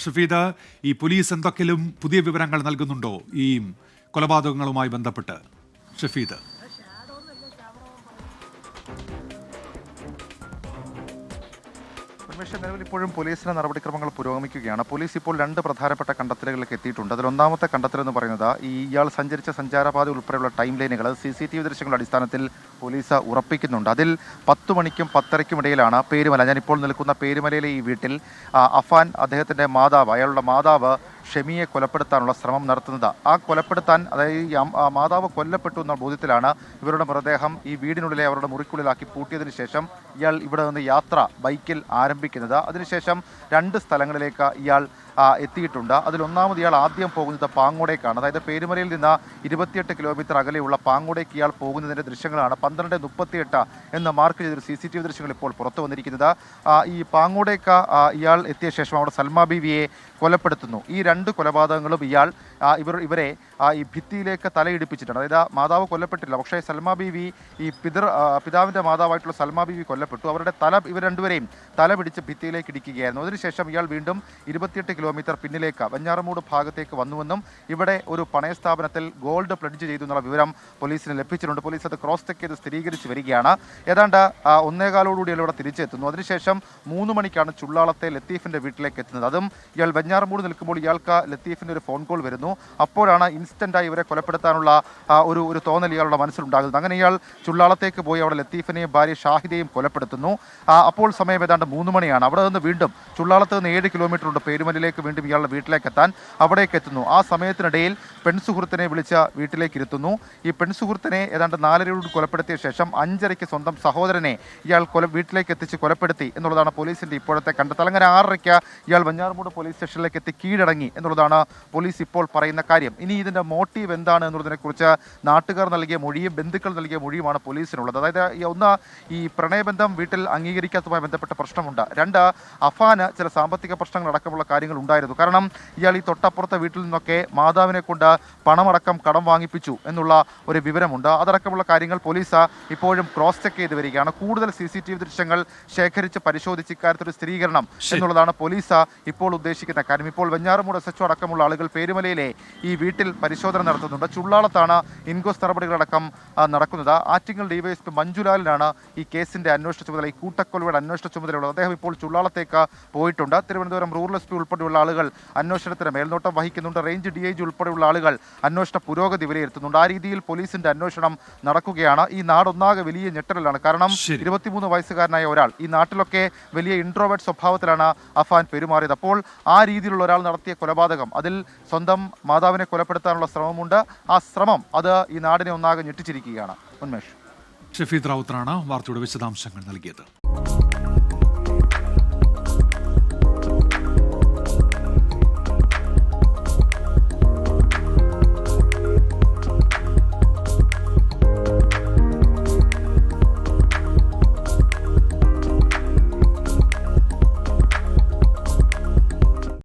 ഷഫീദ്, ഈ പോലീസ് എന്തൊക്കെയും പുതിയ വിവരങ്ങൾ നൽകുന്നുണ്ടോ ഈ കൊലപാതകങ്ങളുമായി ബന്ധപ്പെട്ട്? ഷഫീദ്, നിലവിൽ ഇപ്പോഴും പോലീസിന്റെ നടപടിക്രമങ്ങൾ പുരോഗമിക്കുകയാണ്. പോലീസ് ഇപ്പോൾ രണ്ട് പ്രധാനപ്പെട്ട കണ്ടെത്തലുകളിലേക്ക് എത്തിയിട്ടുണ്ട്. അതിൽ ഒന്നാമത്തെ കണ്ടെത്തൽ എന്ന് പറയുന്നത് ഇയാൾ സഞ്ചരിച്ച സഞ്ചാരപാത ഉൾപ്പെടെയുള്ള ടൈം ലൈനുകൾ CCTV ദൃശ്യങ്ങളുടെ അടിസ്ഥാനത്തിൽ പോലീസ് ഉറപ്പിക്കുന്നുണ്ട്. അതിൽ 10 മണിക്കും 10:30ക്കും ഇടയിലാണ് പേരുമല, ഞാനിപ്പോൾ നിൽക്കുന്ന പേരുമലയിലെ ഈ വീട്ടിൽ അഫാൻ അദ്ദേഹത്തിൻ്റെ മാതാവ്, അയാളുടെ മാതാവ് ഷെമിയെ കൊലപ്പെടുത്താനുള്ള ശ്രമം നടത്തുന്നത്. ആ കൊലപ്പെടുത്താൻ, അതായത് ഈ മാതാവ് കൊല്ലപ്പെട്ടു എന്ന ബോധ്യത്തിലാണ് ഇവരുടെ മൃതദേഹം ഈ വീടിനുള്ളിലെ അവരുടെ മുറിക്കുള്ളിലാക്കി പൂട്ടിയതിനു ശേഷം ഇയാൾ ഇവിടെ നിന്ന് യാത്ര ബൈക്കിൽ ആരംഭിക്കുന്നത്. അതിനുശേഷം 2 സ്ഥലങ്ങളിലേക്ക് ഇയാൾ എത്തിയിട്ടുണ്ട്. അതിലൊന്നാമത് ഇയാൾ ആദ്യം പോകുന്നത് പാങ്ങോടേക്കാണ്. അതായത് പേരുമലയിൽ നിന്ന് 28 കിലോമീറ്റർ അകലെയുള്ള പാങ്ങോടേക്ക് ഇയാൾ പോകുന്നതിൻ്റെ ദൃശ്യങ്ങളാണ് 12:38 എന്ന് മാർക്ക് ചെയ്തൊരു CCTV ദൃശ്യങ്ങൾ ഇപ്പോൾ പുറത്തു വന്നിരിക്കുന്നത്. ഈ പാങ്ങോടേക്ക് ഇയാൾ എത്തിയ ശേഷം അവിടെ സൽമാ ബീവിയെ കൊലപ്പെടുത്തുന്നു. ഈ 2 കൊലപാതകങ്ങളും ഇയാൾ ഇവരെ ഈ ഭിത്തിയിലേക്ക് തലയിടിപ്പിച്ചിട്ടുണ്ട്. അതായത് മാതാവ് കൊല്ലപ്പെട്ടില്ല, പക്ഷേ സൽമാ ബീവി, ഈ പിതാവിൻ്റെ മാതാവായിട്ടുള്ള സൽമാ ബീവി കൊല്ലപ്പെട്ടു. അവരുടെ ഇവർ രണ്ടുപേരെയും തല പിടിച്ച് ഭിത്തിയിലേക്ക് ഇടിക്കുകയായിരുന്നു. അതിനുശേഷം ഇയാൾ വീണ്ടും 28 കിലോമീറ്റർ പിന്നിലേക്ക് വെഞ്ഞാറമൂട് ഭാഗത്തേക്ക് വന്നുവെന്നും ഇവിടെ ഒരു പണയ സ്ഥാപനത്തിൽ ഗോൾഡ് പ്ലഡ്ജ് ചെയ്തു എന്നുള്ള വിവരം പോലീസിന് ലഭിച്ചിട്ടുണ്ട്. പോലീസ് അത് ക്രോസ് ചെക്ക് ചെയ്ത് സ്ഥിരീകരിച്ച് വരികയാണ്. ഏതാണ്ട് 1:15 ഇവിടെ തിരിച്ചെത്തുന്നു. അതിനുശേഷം 3 മണിക്കാണ് ചുള്ളാളത്തെ ലത്തീഫിൻ്റെ വീട്ടിലേക്ക് എത്തുന്നത്. അതും ഇയാൾ വെഞ്ഞാറമൂട് നിൽക്കുമ്പോൾ ഇയാൾക്ക് ലത്തീഫിൻ്റെ ഒരു ഫോൺ കോൾ വരുന്നു. അപ്പോഴാണ് ഇൻസ്റ്റൻ്റായി ഇവരെ കൊലപ്പെടുത്താനുള്ള ഒരു തോന്നൽ ഇയാളുടെ മനസ്സിലുണ്ടാകുന്നത്. അങ്ങനെ ഇയാൾ ചുള്ളാളത്തേക്ക് പോയി അവിടെ ലത്തീഫിനെയും ഭാര്യ ഷാഹിദയെയും കൊലപ്പെടുത്തുന്നു. അപ്പോൾ സമയം ഏതാണ്ട് 3 മണിയാണ്. അവിടെ നിന്ന് വീണ്ടും ചുള്ളാളത്ത് നിന്ന് 7 കിലോമീറ്റർ ഉണ്ട് പേരുമലയിലേക്ക് വീണ്ടും ഇയാളുടെ വീട്ടിലേക്ക് എത്താൻ. അവിടേക്ക് എത്തുന്നു. ആ സമയത്തിനിടയിൽ പെൺസുഹൃത്തിനെ വിളിച്ച് വീട്ടിലേക്ക് ഇരുത്തുന്നു. ഈ പെൺസുഹൃത്തിനെ ഏതാണ്ട് 4:30 കൊലപ്പെടുത്തിയ ശേഷം 5:30 സ്വന്തം സഹോദരനെ ഇയാൾ വീട്ടിലേക്ക് എത്തിച്ച് കൊലപ്പെടുത്തി എന്നുള്ളതാണ് പോലീസിന്റെ ഇപ്പോഴത്തെ കണ്ടെത്തൽ. അങ്ങനെ 6:30 ഇയാൾ വെഞ്ഞാറമൂട് പോലീസ് സ്റ്റേഷനിലേക്ക് എത്തി കീഴടങ്ങി എന്നുള്ളതാണ് പോലീസ് ഇപ്പോൾ പറയുന്ന കാര്യം. ഇനി ഇതിന്റെ മോട്ടീവ് എന്താണ് എന്നുള്ളതിനെക്കുറിച്ച് നാട്ടുകാർ നൽകിയ മൊഴിയും ബന്ധുക്കൾ നൽകിയ മൊഴിയുമാണ് പോലീസിനുള്ളത്. അതായത് ഈ പ്രണയബന്ധം വീട്ടിൽ അംഗീകരിക്കാത്തതുമായി ബന്ധപ്പെട്ട പ്രശ്നമുണ്ട്. 2, അഫാന് ചില സാമ്പത്തിക പ്രശ്നങ്ങൾ അടക്കമുള്ള കാര്യങ്ങൾ ഉണ്ടായിരുന്നു. കാരണം ഇയാൾ ഈ തൊട്ടപ്പുറത്തെ വീട്ടിൽ നിന്നൊക്കെ മാതാവിനെ കൊണ്ട് പണമടക്കം കടം വാങ്ങിപ്പിച്ചു എന്നുള്ള ഒരു വിവരമുണ്ട്. അതടക്കമുള്ള കാര്യങ്ങൾ പോലീസ് ഇപ്പോഴും ക്രോസ് ചെക്ക് ചെയ്ത് വരികയാണ്. കൂടുതൽ CCTV ദൃശ്യങ്ങൾ ശേഖരിച്ച് പരിശോധിച്ച് ഇക്കാര്യത്തിൽ സ്ഥിരീകരണം എന്നുള്ളതാണ് പോലീസ് ഇപ്പോൾ ഉദ്ദേശിക്കുന്ന കാര്യം. ഇപ്പോൾ വെഞ്ഞാറമൂട് SHO അടക്കമുള്ള ആളുകൾ പേരുമലയിലെ ഈ വീട്ടിൽ പരിശോധന നടത്തുന്നുണ്ട്. ചുള്ളാളത്താണ് ഇൻക്വസ്റ്റ് നടപടികളടക്കം നടക്കുന്നത്. ആറ്റിങ്ങൽ DYSP മഞ്ജുലാലിനാണ് ഈ കേസിന്റെ അന്വേഷണ ചുമതല, ഈ കൂട്ടക്കൊലയുടെ അന്വേഷണ ചുമതലയുള്ളത്. അദ്ദേഹം ഇപ്പോൾ ചുള്ളാളത്തേക്ക് പോയിട്ടുണ്ട്. തിരുവനന്തപുരം റൂറൽ SP ഉൾപ്പെടെയുള്ള ആളുകൾ അന്വേഷണത്തിന് മേൽനോട്ടം വഹിക്കുന്നുണ്ട്. റേഞ്ച് DIG ഉൾപ്പെടെയുള്ള ആളുകൾ അന്വേഷണ പുരോഗതി വിലയിരുത്തുന്നുണ്ട്. ആ രീതിയിൽ പോലീസിന്റെ അന്വേഷണം നടക്കുകയാണ്. ഈ നാടൊന്നാകെ വലിയ ഞെട്ടലിലാണ്. കാരണം 23 വയസ്സുകാരനായ ഒരാൾ, ഈ നാട്ടിലൊക്കെ വലിയ ഇൻട്രോവേർട്ട് സ്വഭാവത്തിലാണ് അഫാൻ പെരുമാറിയത്. അപ്പോൾ ആ രീതിയിലുള്ള ഒരാൾ നടത്തിയ കൊലപാതകം, അതിൽ സ്വന്തം മാതാവിനെ കൊലപ്പെടുത്താനുള്ള ശ്രമമുണ്ട്. ആ ശ്രമം അത് ഈ നാടിനെ ഒന്നാകെ ഞെട്ടിച്ചിരിക്കുകയാണ്. ഉന്മേഷ്. ഷഫീദ് റാവുത്തറാണ് വാർത്തയുടെ വിശദാംശങ്ങൾ നൽകിയത്.